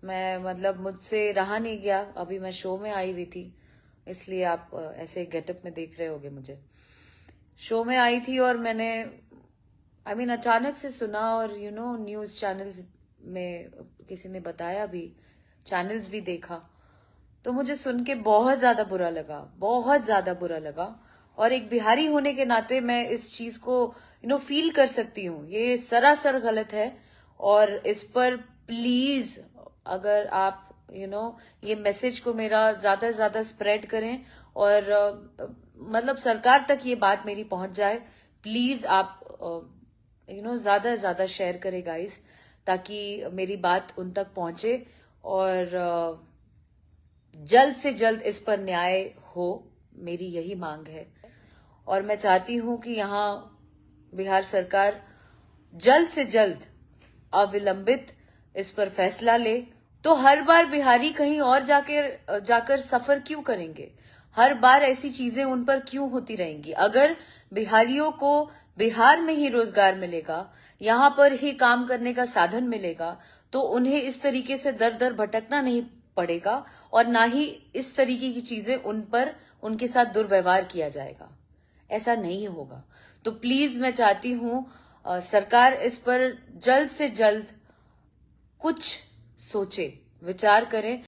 मैं मतलब मुझसे रहा नहीं गया। अभी मैं शो में आई हुई थी, इसलिए आप ऐसे गेटअप में देख रहे होगे मुझे। शो में आई थी और मैंने अचानक से सुना, और न्यूज़ चैनल्स में किसी ने बताया भी, चैनल्स भी देखा, तो मुझे सुन के बहुत ज्यादा बुरा लगा, बहुत ज्यादा बुरा लगा। और एक बिहारी होने के नाते मैं इस चीज को फील कर सकती हूँ। ये सरासर गलत है, और इस पर प्लीज अगर आप ये मैसेज को मेरा ज्यादा से ज्यादा स्प्रेड करें, और मतलब सरकार तक ये बात मेरी पहुंच जाए। प्लीज आप ज्यादा से ज्यादा शेयर करें गाइस, ताकि मेरी बात उन तक पहुंचे और जल्द से जल्द इस पर न्याय हो। मेरी यही मांग है, और मैं चाहती हूं कि यहाँ बिहार सरकार जल्द से जल्द अविलंबित इस पर फैसला ले। तो हर बार बिहारी कहीं और जाकर सफर क्यों करेंगे? हर बार ऐसी चीजें उन पर क्यों होती रहेंगी? अगर बिहारियों को बिहार में ही रोजगार मिलेगा, यहाँ पर ही काम करने का साधन मिलेगा, तो उन्हें इस तरीके से दर दर भटकना नहीं पड़ेगा, और ना ही इस तरीके की चीजें उनके साथ दुर्व्यवहार किया जाएगा। ऐसा नहीं होगा। तो प्लीज मैं चाहती हूं सरकार इस पर जल्द से जल्द कुछ सोचे, विचार करें।